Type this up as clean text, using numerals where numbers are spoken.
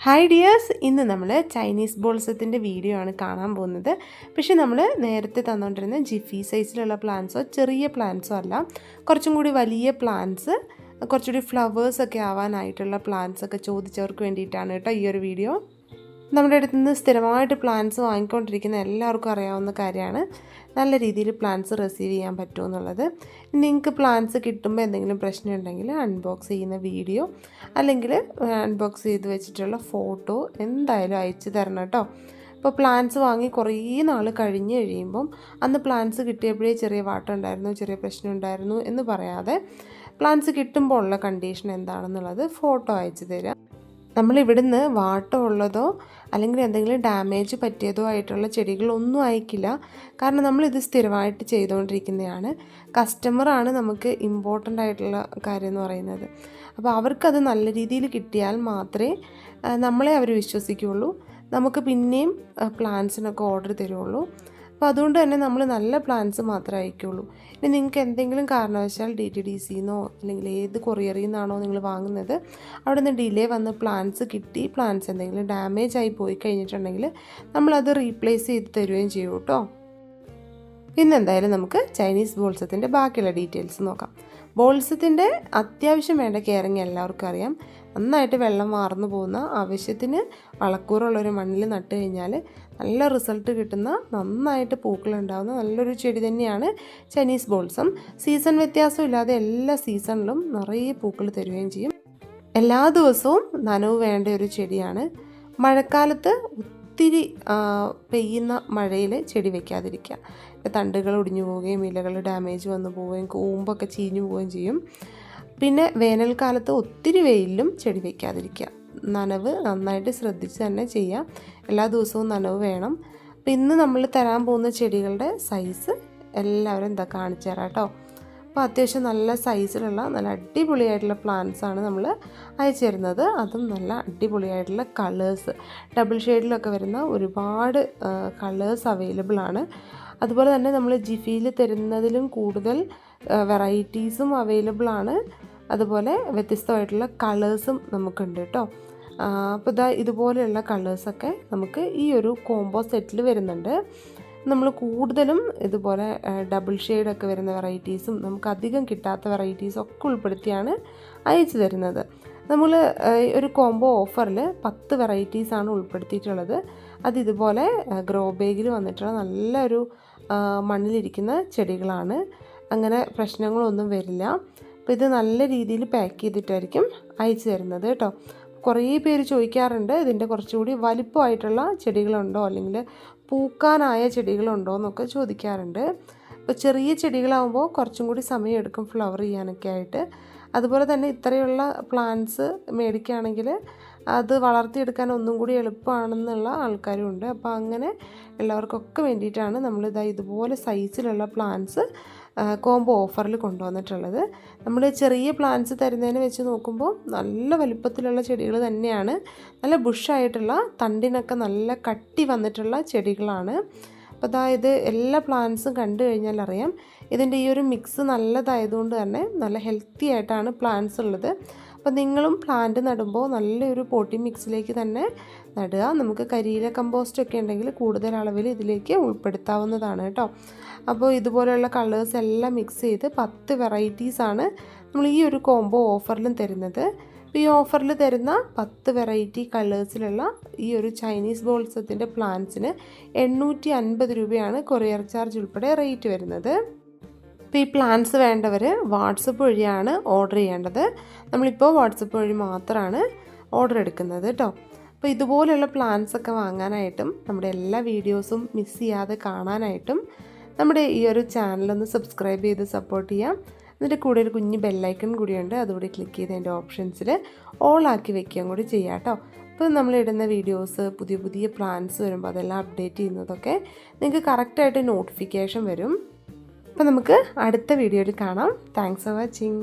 Hi dears, ഇന്ന് നമ്മൾ Chinese ബോൾസത്തിൻ്റെ video ആണ് കാണാൻ പോകുന്നത്. പക്ഷേ നമ്മൾ നേരത്തെ തന്നുകൊണ്ടിരുന്ന ജിഫി സൈസിലുള്ള പ്ലാന്റ്സോ ചെറിയ പ്ലാന്റ്സോ അല്ല, കുറച്ചും കൂടി വലിയ പ്ലാന്റ്സ്, കുറച്ചുകൂടി ഫ്ലവേഴ്സൊക്കെ ആവാനായിട്ടുള്ള പ്ലാന്റ്സൊക്കെ ചോദിച്ചവർക്ക് വേണ്ടിയിട്ടാണ് കേട്ടോ ഈ ഒരു വീഡിയോ. നമ്മുടെ അടുത്ത് നിന്ന് സ്ഥിരമായിട്ട് പ്ലാന്റ്സ് വാങ്ങിക്കൊണ്ടിരിക്കുന്ന എല്ലാവർക്കും അറിയാവുന്ന കാര്യമാണ് നല്ല രീതിയിൽ പ്ലാന്റ്സ് റിസീവ് ചെയ്യാൻ പറ്റുമെന്നുള്ളത്. നിങ്ങൾക്ക് പ്ലാന്റ്സ് കിട്ടുമ്പോൾ എന്തെങ്കിലും പ്രശ്നം ഉണ്ടെങ്കിൽ അൺബോക്സ് ചെയ്യുന്ന വീഡിയോ അല്ലെങ്കിൽ അൺബോക്സ് ചെയ്ത് വെച്ചിട്ടുള്ള ഫോട്ടോ എന്തായാലും അയച്ചു തരണം കേട്ടോ. ഇപ്പോൾ പ്ലാന്റ്സ് വാങ്ങി കുറേ നാൾ കഴിഞ്ഞ് കഴിയുമ്പം അന്ന് പ്ലാന്റ്സ് കിട്ടിയപ്പോഴേ ചെറിയ വാട്ടം ഉണ്ടായിരുന്നു, ചെറിയ പ്രശ്നം ഉണ്ടായിരുന്നു എന്ന് പറയാതെ പ്ലാന്റ്സ് കിട്ടുമ്പോൾ ഉള്ള കണ്ടീഷൻ എന്താണെന്നുള്ളത് ഫോട്ടോ അയച്ചു തരിക. നമ്മളിവിടുന്ന് വാട്ടമുള്ളതോ അല്ലെങ്കിൽ എന്തെങ്കിലും ഡാമേജ് പറ്റിയതോ ആയിട്ടുള്ള ചെടികളൊന്നും അയക്കില്ല. കാരണം നമ്മളിത് സ്ഥിരമായിട്ട് ചെയ്തുകൊണ്ടിരിക്കുന്നതാണ്. കസ്റ്റമറാണ് നമുക്ക് ഇമ്പോർട്ടൻ്റ് ആയിട്ടുള്ള കാര്യം എന്ന് പറയുന്നത്. അപ്പോൾ അവർക്കത് നല്ല രീതിയിൽ കിട്ടിയാൽ മാത്രമേ നമ്മളെ അവർ വിശ്വസിക്കുകയുള്ളൂ, നമുക്ക് പിന്നെയും പ്ലാന്റ്സിനൊക്കെ ഓർഡർ തരുള്ളൂ. അപ്പോൾ അതുകൊണ്ട് തന്നെ നമ്മൾ നല്ല പ്ലാന്റ്സ് മാത്രമേ അയക്കുകയുള്ളൂ. ഇനി നിങ്ങൾക്ക് എന്തെങ്കിലും കാരണവശാൽ DTDCന്നോ അല്ലെങ്കിൽ ഏത് കൊറിയറിൽ നിന്നാണോ നിങ്ങൾ വാങ്ങുന്നത് അവിടെ നിന്ന് ഡിലേ വന്ന് പ്ലാന്റ്സ് കിട്ടി, പ്ലാന്റ്സ് എന്തെങ്കിലും ഡാമേജ് ആയി പോയി കഴിഞ്ഞിട്ടുണ്ടെങ്കിൽ നമ്മളത് റീപ്ലേസ് ചെയ്ത് തരുകയും ചെയ്യും കേട്ടോ. ഇന്നെന്തായാലും നമുക്ക് ചൈനീസ് ബോൾസത്തിൻ്റെ ബാക്കിയുള്ള ഡീറ്റെയിൽസ് നോക്കാം. ബോൾസത്തിൻ്റെ അത്യാവശ്യം വേണ്ട കെയറിങ് എല്ലാവർക്കും അറിയാം. നന്നായിട്ട് വെള്ളം വാർന്നു പോകുന്ന, ആവശ്യത്തിന് വളക്കൂറുള്ളൊരു മണ്ണിൽ നട്ട് കഴിഞ്ഞാൽ നല്ല റിസൾട്ട് കിട്ടുന്ന, നന്നായിട്ട് പൂക്കളുണ്ടാകുന്ന നല്ലൊരു ചെടി തന്നെയാണ് ചൈനീസ് ബോൾസം. സീസൺ വ്യത്യാസമില്ലാതെ എല്ലാ സീസണിലും നിറയെ പൂക്കൾ തരുകയും ചെയ്യും. എല്ലാ ദിവസവും നനവ് വേണ്ട ഒരു ചെടിയാണ്. മഴക്കാലത്ത് ഒത്തിരി പെയ്യുന്ന മഴയിൽ ചെടി വയ്ക്കാതിരിക്കുക. തണ്ടുകൾ ഒടിഞ്ഞു പോവുകയും ഇലകൾ ഡാമേജ് വന്നു പോവുകയും കൂമ്പൊക്കെ ചീഞ്ഞു പോവുകയും ചെയ്യും. പിന്നെ വേനൽക്കാലത്ത് ഒത്തിരി വെയിലും ചെടി വയ്ക്കാതിരിക്കുക. നനവ് നന്നായിട്ട് ശ്രദ്ധിച്ച് തന്നെ ചെയ്യുക. എല്ലാ ദിവസവും നനവ് വേണം. അപ്പം ഇന്ന് നമ്മൾ തരാൻ പോകുന്ന ചെടികളുടെ സൈസ് എല്ലാവരും കാണിച്ചു തരാം കേട്ടോ. അപ്പോൾ അത്യാവശ്യം നല്ല സൈസിലുള്ള നല്ല അടിപൊളിയായിട്ടുള്ള പ്ലാന്റ്സാണ് നമ്മൾ അയച്ചു തരുന്നത്. അതും നല്ല അടിപൊളിയായിട്ടുള്ള കളേഴ്സ്, ഡബിൾ ഷെയ്ഡിലൊക്കെ വരുന്ന ഒരുപാട് കളേഴ്സ് അവൈലബിൾ ആണ്. അതുപോലെ തന്നെ നമ്മൾ ജിഫിയിൽ തരുന്നതിലും കൂടുതൽ വെറൈറ്റീസും അവൈലബിൾ ആണ്. അതുപോലെ വ്യത്യസ്തമായിട്ടുള്ള കളേഴ്സും നമുക്കുണ്ട് കേട്ടോ. അപ്പോൾ ഇതുപോലെയുള്ള കളേഴ്സൊക്കെ നമുക്ക് ഈ ഒരു കോംബോ സെറ്റിൽ വരുന്നുണ്ട്. നമ്മൾ കൂടുതലും ഇതുപോലെ ഡബിൾ ഷെയ്ഡൊക്കെ വരുന്ന വെറൈറ്റീസും നമുക്ക് അധികം കിട്ടാത്ത വെറൈറ്റീസും ഒക്കെ ഉൾപ്പെടുത്തിയാണ് അയച്ചു തരുന്നത്. നമ്മൾ ഒരു കോംബോ ഓഫറിൽ 10 വെറൈറ്റീസാണ് ഉൾപ്പെടുത്തിയിട്ടുള്ളത്. അത് ഇതുപോലെ ഗ്രോ ബാഗിൽ വന്നിട്ടുള്ള നല്ലൊരു മണ്ണിലിരിക്കുന്ന ചെടികളാണ്. അങ്ങനെ പ്രശ്നങ്ങളൊന്നും വരില്ല. അപ്പോൾ ഇത് നല്ല രീതിയിൽ പാക്ക് ചെയ്തിട്ടായിരിക്കും അയച്ചു തരുന്നത് കേട്ടോ. കുറേ പേര് ചോദിക്കാറുണ്ട് ഇതിൻ്റെ കുറച്ചുകൂടി വലിപ്പമായിട്ടുള്ള ചെടികളുണ്ടോ അല്ലെങ്കിൽ പൂക്കാനായ ചെടികളുണ്ടോ എന്നൊക്കെ ചോദിക്കാറുണ്ട്. ഇപ്പോൾ ചെറിയ ചെടികളാകുമ്പോൾ കുറച്ചും കൂടി സമയമെടുക്കും ഫ്ലവർ ചെയ്യാനൊക്കെ ആയിട്ട്. അതുപോലെ തന്നെ ഇത്രയുള്ള പ്ലാന്റ്സ് മേടിക്കുകയാണെങ്കിൽ അത് വളർത്തിയെടുക്കാൻ ഒന്നും കൂടി എളുപ്പമാണെന്നുള്ള ആൾക്കാരും ഉണ്ട്. അപ്പോൾ അങ്ങനെ എല്ലാവർക്കൊക്കെ വേണ്ടിയിട്ടാണ് നമ്മളിതാ ഇതുപോലെ സൈസിലുള്ള പ്ലാന്റ്സ് കോംബോ ഓഫറിൽ കൊണ്ടുവന്നിട്ടുള്ളത്. നമ്മൾ ചെറിയ പ്ലാന്റ്സ് തരുന്നതിന് വെച്ച് നോക്കുമ്പോൾ നല്ല വലിപ്പത്തിലുള്ള ചെടികൾ തന്നെയാണ്. നല്ല ബുഷായിട്ടുള്ള തണ്ടിനൊക്കെ നല്ല കട്ടി വന്നിട്ടുള്ള ചെടികളാണ്. അപ്പോൾ അതായത് എല്ലാ പ്ലാന്റ്സും കണ്ടു കഴിഞ്ഞാൽ അറിയാം ഇതിൻ്റെ ഈ ഒരു മിക്സ് നല്ലതായതുകൊണ്ട് തന്നെ നല്ല ഹെൽത്തി ആയിട്ടാണ് പ്ലാന്റ്സ് ഉള്ളത്. അപ്പോൾ നിങ്ങളും പ്ലാന്റ് നടുമ്പോൾ നല്ലൊരു പോട്ടി മിക്സിലേക്ക് തന്നെ നടുക. നമുക്ക് കരിയില കമ്പോസ്റ്റൊക്കെ ഉണ്ടെങ്കിൽ കൂടുതൽ അളവിൽ ഇതിലേക്ക് ഉൾപ്പെടുത്താവുന്നതാണ് കേട്ടോ. അപ്പോൾ ഇതുപോലെയുള്ള കളേഴ്സ് എല്ലാം മിക്സ് ചെയ്ത് 10 വെറൈറ്റീസാണ് നമ്മൾ ഈ ഒരു കോംബോ ഓഫറിലും തരുന്നത്. ഈ ഓഫറിൽ തരുന്ന 10 വെറൈറ്റി കളേഴ്സിലുള്ള ഈ ഒരു ചൈനീസ് ബോൾസത്തിൻ്റെ പ്ലാന്റ്സിന് 850 രൂപയാണ് കൊറിയർ ചാർജ് ഉൾപ്പെടെ റേറ്റ് വരുന്നത്. അപ്പോൾ ഈ പ്ലാന്റ്സ് വേണ്ടവർ വാട്സപ്പ് വഴിയാണ് ഓർഡർ ചെയ്യേണ്ടത്. നമ്മളിപ്പോൾ വാട്സപ്പ് വഴി മാത്രമാണ് ഓർഡർ എടുക്കുന്നത് കേട്ടോ. അപ്പോൾ ഇതുപോലെയുള്ള പ്ലാന്റ്സൊക്കെ വാങ്ങാനായിട്ടും നമ്മുടെ എല്ലാ വീഡിയോസും മിസ് ചെയ്യാതെ കാണാനായിട്ടും നമ്മുടെ ഈ ഒരു ചാനലൊന്ന് സബ്സ്ക്രൈബ് ചെയ്ത് സപ്പോർട്ട് ചെയ്യാം. എന്നിട്ട് കൂടെ ഒരു കുഞ്ഞ് ബെല്ലൈക്കൺ കൂടിയുണ്ട്, അതുകൂടി ക്ലിക്ക് ചെയ്ത് അതിൻ്റെ ഓപ്ഷൻസിൽ ഓൾ ആക്കി വെക്കുകയും കൂടി ചെയ്യാം കേട്ടോ. അപ്പോൾ നമ്മളിടുന്ന വീഡിയോസ് പുതിയ പുതിയ പ്ലാൻസ് വരുമ്പോൾ അതെല്ലാം അപ്ഡേറ്റ് ചെയ്യുന്നതൊക്കെ നിങ്ങൾക്ക് കറക്റ്റായിട്ട് നോട്ടിഫിക്കേഷൻ വരും. അപ്പോൾ നമുക്ക് അടുത്ത വീഡിയോയിൽ കാണാം. Thanks for watching.